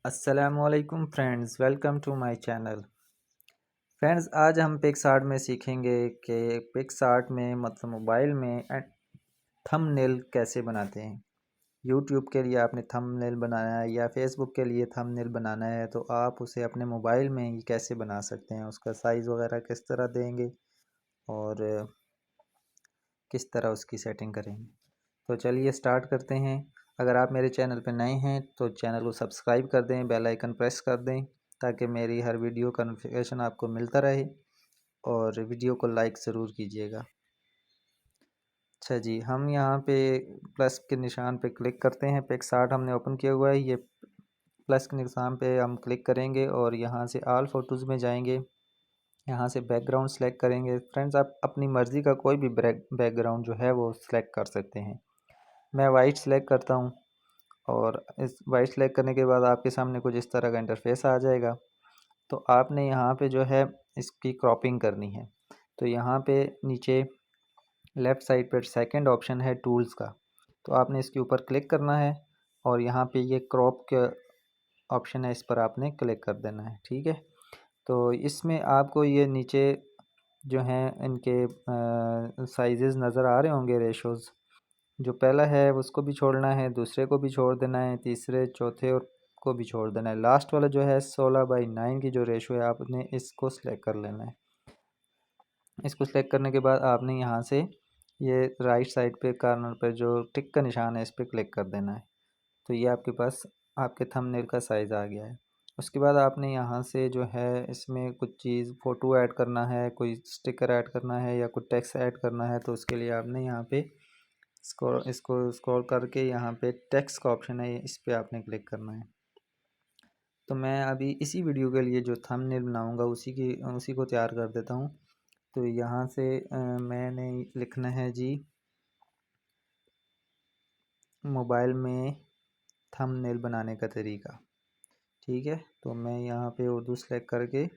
अस्सलामुअलैकुम friends, welcome to my channel. Friends, आज हम पिक्सआर्ट में सीखेंगे कि पिक्सआर्ट में मतलब मोबाइल में थंबनेल कैसे बनाते हैं। यूट्यूब के लिए आपने थंबनेल बनाना है या फेसबुक के लिए थंबनेल बनाना है तो आप उसे अपने मोबाइल में ही कैसे बना सकते हैं, उसका साइज़ वगैरह किस तरह देंगे और किस तरह उसकी सेटिंग करेंगे। तो चलिए स्टार्ट करते हैं। अगर आप मेरे चैनल पर नए हैं तो चैनल को सब्सक्राइब कर दें, बेल आइकन प्रेस कर दें ताकि मेरी हर वीडियो का नोटिफिकेशन आपको मिलता रहे और वीडियो को लाइक ज़रूर कीजिएगा। अच्छा जी, हम यहाँ पे प्लस के निशान पे क्लिक करते हैं। पिक्सआर्ट हमने ओपन किया हुआ है, ये प्लस के निशान पे हम क्लिक करेंगे और यहाँ से ऑल फ़ोटोज़ में जाएंगे। यहाँ से बैकग्राउंड सेलेक्ट करेंगे। फ्रेंड्स, आप अपनी मर्ज़ी का कोई भी बैकग्राउंड जो है वो सिलेक्ट कर सकते हैं। मैं वाइट सेलेक्ट करता हूँ और इस वाइट सेलेक्ट करने के बाद आपके सामने कुछ इस तरह का इंटरफेस आ जाएगा। तो आपने यहाँ पे जो है इसकी क्रॉपिंग करनी है। तो यहाँ पे नीचे लेफ़्ट साइड पर सेकंड ऑप्शन है टूल्स का, तो आपने इसके ऊपर क्लिक करना है और यहाँ पे ये क्रॉप का ऑप्शन है, इस पर आपने क्लिक कर देना है। ठीक है, तो इसमें आपको ये नीचे जो हैं इनके साइज़ेज़ नज़र आ रहे होंगे, रेशोज़। जो पहला है उसको भी छोड़ना है, दूसरे को भी छोड़ देना है, तीसरे चौथे और को भी छोड़ देना है। लास्ट वाला जो है 16/9 की जो रेशो है आपने इसको सिलेक्ट कर लेना है। इसको सिलेक्ट करने के बाद आपने यहाँ से ये राइट साइड पे कॉर्नर पे जो टिक का निशान है इस पर क्लिक कर देना है। तो ये आपके पास आपके थंबनेल का साइज़ आ गया है। उसके बाद आपने यहाँ से जो है इसमें कुछ चीज़ फ़ोटो ऐड करना है, कोई स्टिकर ऐड करना है या कुछ टेक्स्ट ऐड करना है, तो उसके लिए आपने यहाँ पे इसको स्क्रॉल करके यहाँ पे टेक्स्ट का ऑप्शन है, इस पर आपने क्लिक करना है। तो मैं अभी इसी वीडियो के लिए जो थंबनेल बनाऊँगा उसी को तैयार कर देता हूँ। तो यहाँ से मैंने लिखना है जी, मोबाइल में थंबनेल बनाने का तरीका। ठीक है, तो मैं यहाँ पे उर्दू सेलेक्ट करके,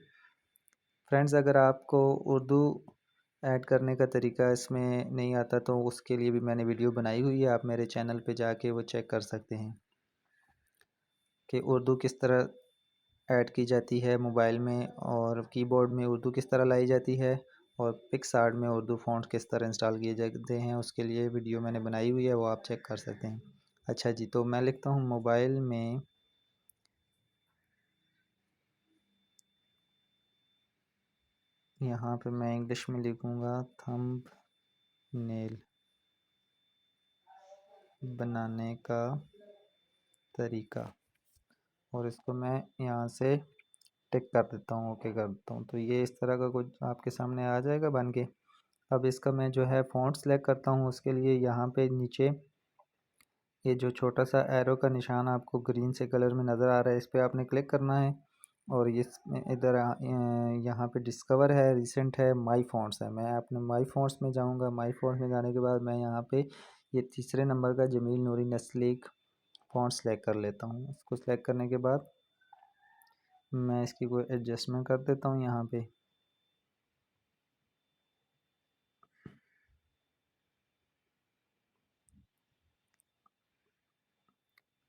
फ्रेंड्स अगर आपको उर्दू ऐड करने का तरीका इसमें नहीं आता तो उसके लिए भी मैंने वीडियो बनाई हुई है, आप मेरे चैनल पे जाके वो चेक कर सकते हैं कि उर्दू किस तरह ऐड की जाती है मोबाइल में और कीबोर्ड में उर्दू किस तरह लाई जाती है और पिक्सआर्ट में उर्दू फ़ॉन्ट किस तरह इंस्टॉल किए जाते हैं, उसके लिए वीडियो मैंने बनाई हुई है, वो आप चेक कर सकते हैं। अच्छा जी, तो मैं लिखता हूँ मोबाइल में यहाँ पे मैं इंग्लिश में लिखूँगा थंबनेल बनाने का तरीका और इसको मैं यहाँ से टिक कर देता हूँ, ओके कर देता हूँ। तो ये इस तरह का कुछ आपके सामने आ जाएगा बन के। अब इसका मैं जो है फ़ॉन्ट सेलेक्ट करता हूँ, उसके लिए यहाँ पे नीचे ये जो छोटा सा एरो का निशान आपको ग्रीन से कलर में नज़र आ रहा है, इस पर आपने क्लिक करना है और इसमें इधर यहाँ पे डिस्कवर है, रिसेंट है, माई फ़ॉन्ट्स है। मैं अपने माई फ़ॉन्ट्स में जाऊँगा। माई फ़ॉन्ट्स में जाने के बाद मैं यहाँ पे ये तीसरे नंबर का जमील नूरी नस्लीक फ़ॉन्ट सेलेक्ट कर लेता हूँ। इसको सेलेक्ट करने के बाद मैं इसकी कोई एडजस्टमेंट कर देता हूँ यहाँ पे।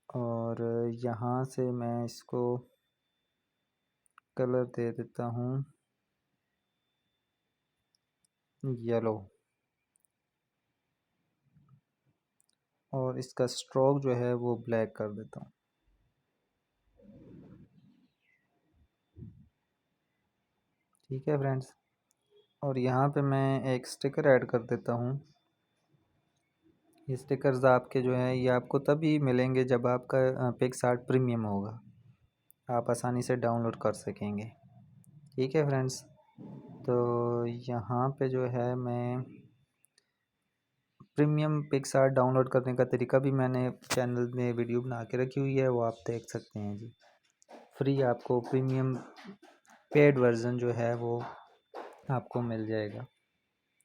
और यहाँ से मैं इसको कलर दे देता हूँ येलो और इसका स्ट्रोक जो है वो ब्लैक कर देता हूँ। ठीक है फ्रेंड्स, और यहाँ पे मैं एक स्टिकर ऐड कर देता हूँ। ये स्टिकर्स आपके जो है ये आपको तभी मिलेंगे जब आपका पिक्सआर्ट प्रीमियम होगा, आप आसानी से डाउनलोड कर सकेंगे। ठीक है फ्रेंड्स, तो यहाँ पे जो है मैं प्रीमियम पिक्सआर्ट डाउनलोड करने का तरीका भी मैंने चैनल में वीडियो बना के रखी हुई है, वो आप देख सकते हैं जी। फ्री आपको प्रीमियम पेड वर्ज़न जो है वो आपको मिल जाएगा,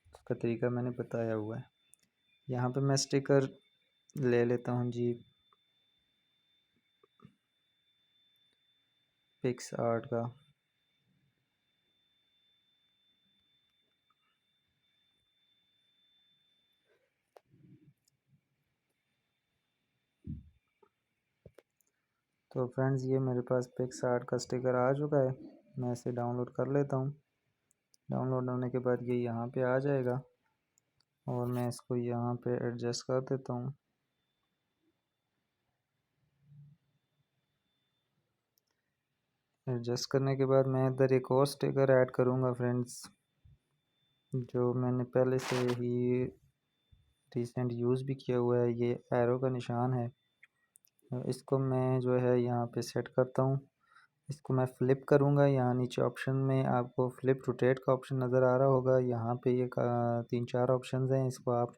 उसका तरीका मैंने बताया हुआ है। यहाँ पे मैं स्टिकर ले लेता हूँ जी पिक्सआर्ट का। तो फ्रेंड्स ये मेरे पास पिक्सआर्ट का स्टिकर आ चुका है। मैं इसे डाउनलोड कर लेता हूँ। डाउनलोड होने के बाद ये यहाँ पे आ जाएगा और मैं इसको यहाँ पे एडजस्ट कर देता हूँ। एडजस्ट करने के बाद मैं इधर एक और स्टिकर ऐड करूँगा फ्रेंड्स, जो मैंने पहले से ही रिसेंट यूज़ भी किया हुआ है। ये एरो का निशान है। इसको मैं जो है यहाँ पे सेट करता हूँ। इसको मैं फ़्लिप करूँगा। यहाँ नीचे ऑप्शन में आपको फ़्लिप रोटेट का ऑप्शन नज़र आ रहा होगा। यहाँ पे ये 3-4 ऑप्शंस हैं। इसको आप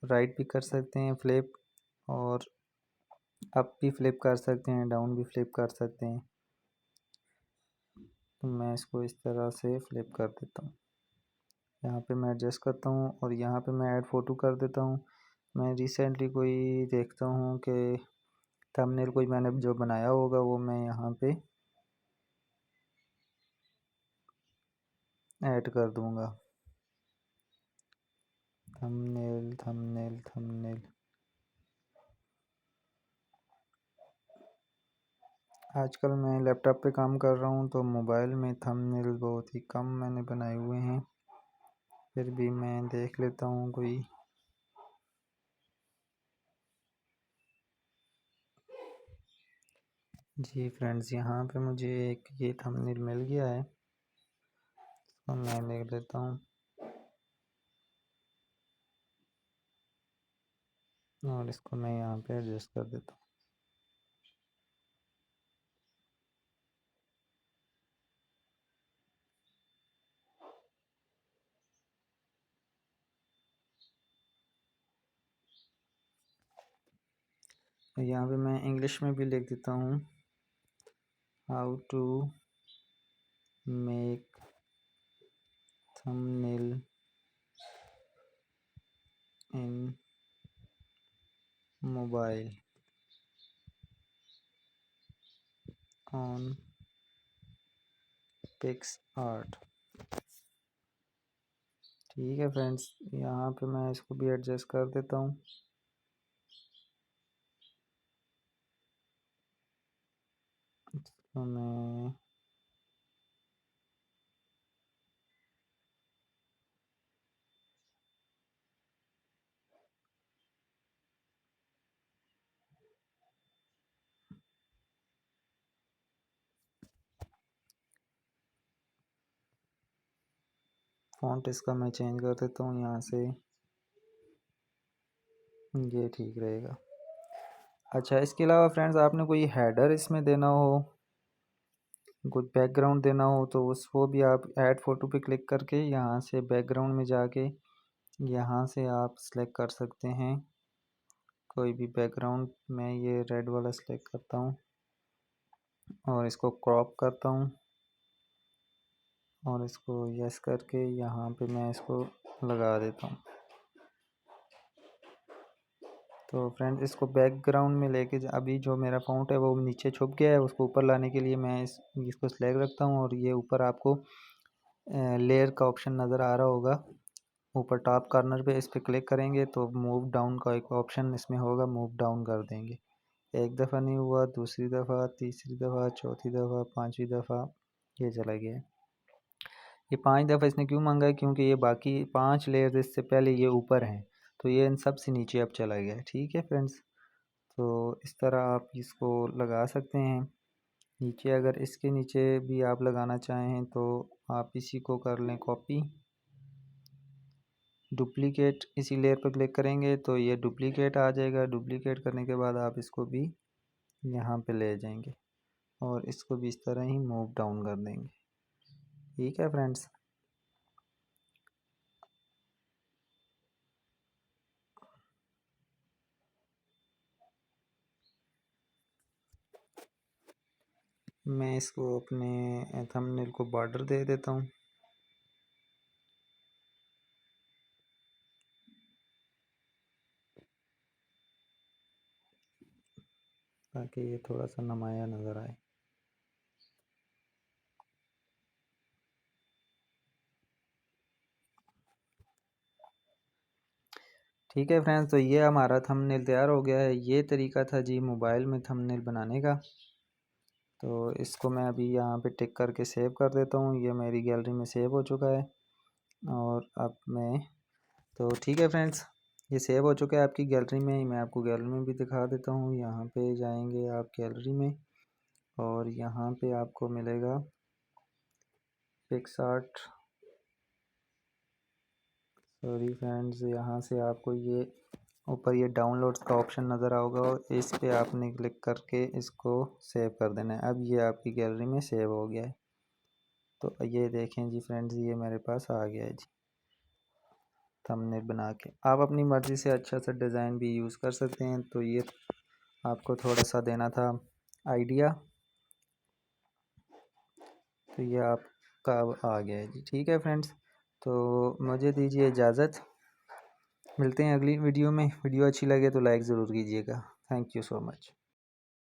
राइट भी कर सकते हैं फ़्लिप, और अप भी फ़्लिप कर सकते हैं, डाउन भी फ़्लिप कर सकते हैं। तो मैं इसको इस तरह से फ़्लिप कर देता हूँ। यहाँ पे मैं एडजस्ट करता हूँ और यहाँ पे मैं ऐड फ़ोटो कर देता हूँ। मैं रिसेंटली कोई देखता हूँ कि थंबनेल कोई मैंने जो बनाया होगा वो मैं यहाँ पे ऐड कर दूँगा। Thumbnail thumbnail thumbnail. आजकल मैं लैपटॉप पे काम कर रहा हूँ तो मोबाइल में थंबनेल बहुत ही कम मैंने बनाए हुए हैं, फिर भी मैं देख लेता हूँ कोई। जी फ्रेंड्स, यहाँ पे मुझे एक ये थंबनेल मिल गया है, तो मैं देख लेता हूँ और इसको मैं यहाँ पे एडजस्ट कर देता हूँ। यहाँ पे मैं इंग्लिश में भी लिख देता हूँ, how to make thumbnail in mobile on PicsArt. ठीक है फ्रेंड्स, यहाँ पे मैं इसको भी एडजस्ट कर देता हूँ। तो मैं फ़ॉन्ट इसका मैं चेंज कर देता हूँ यहाँ से, ये ठीक रहेगा। अच्छा, इसके अलावा फ्रेंड्स आपने कोई हेडर इसमें देना हो, कोई बैकग्राउंड देना हो, तो वो भी आप ऐड फ़ोटो पे क्लिक करके यहाँ से बैकग्राउंड में जाके यहाँ से आप सिलेक्ट कर सकते हैं कोई भी बैकग्राउंड। मैं ये रेड वाला सिलेक्ट करता हूँ और इसको क्रॉप करता हूँ और इसको यस करके यहाँ पे मैं इसको लगा देता हूँ। तो फ्रेंड्स इसको बैकग्राउंड में लेके अभी जो मेरा फ़ॉन्ट है वो नीचे छुप गया है, उसको ऊपर लाने के लिए मैं इसको सिलेक्ट रखता हूँ और ये ऊपर आपको लेयर का ऑप्शन नज़र आ रहा होगा ऊपर टॉप कॉर्नर पे। इस पर क्लिक करेंगे तो मूव डाउन का एक ऑप्शन इसमें होगा, मूव डाउन कर देंगे। एक दफ़ा नहीं हुआ, दूसरी दफ़ा, तीसरी दफ़ा, चौथी दफ़ा, पांचवी दफ़ा, ये चला गया। ये 5 दफ़ा इसने क्यों मांगा है, क्योंकि ये बाकी 5 लेयर्स इससे पहले ये ऊपर हैं, तो ये इन सब से नीचे अब चला गया है। ठीक है फ्रेंड्स, तो इस तरह आप इसको लगा सकते हैं। नीचे अगर इसके नीचे भी आप लगाना चाहें तो आप इसी को कर लें कॉपी, डुप्लीकेट, इसी लेयर पर क्लिक करेंगे तो ये डुप्लीकेट आ जाएगा। डुप्लीकेट करने के बाद आप इसको भी यहाँ पे ले जाएंगे और इसको भी इस तरह ही मूव डाउन कर देंगे। ठीक है फ्रेंड्स। मैं इसको अपने थंबनेल को बॉर्डर दे देता हूँ। ताकि ये थोड़ा सा नुमाया नज़र आए। ठीक है फ्रेंड्स, तो ये हमारा थंबनेल तैयार हो गया है। ये तरीका था जी मोबाइल में थंबनेल बनाने का। तो इसको मैं अभी यहाँ पे टिक करके सेव कर देता हूँ। ये मेरी गैलरी में सेव हो चुका है। और अब मैं तो ठीक है फ्रेंड्स, ये सेव हो चुका है आपकी गैलरी में। मैं आपको गैलरी में भी दिखा देता हूँ। यहाँ पे जाएंगे आप गैलरी में और यहाँ पे आपको मिलेगा पिक्सआर्ट। सॉरी फ्रेंड्स, यहाँ से आपको ये ऊपर ये डाउनलोड्स का ऑप्शन नज़र आओगा और इस पे आपने क्लिक करके इसको सेव कर देना है। अब ये आपकी गैलरी में सेव हो गया है। तो ये देखें जी फ्रेंड्स, ये मेरे पास आ गया है जी थंबनेल बना के। आप अपनी मर्ज़ी से अच्छा सा डिज़ाइन भी यूज़ कर सकते हैं। तो ये आपको थोड़ा सा देना था आइडिया। तो ये आपका अब आ गया है जी। ठीक है फ्रेंड्स, तो मुझे दीजिए इजाज़त। मिलते हैं अगली वीडियो में। वीडियो अच्छी लगे तो लाइक ज़रूर कीजिएगा। Thank you so much.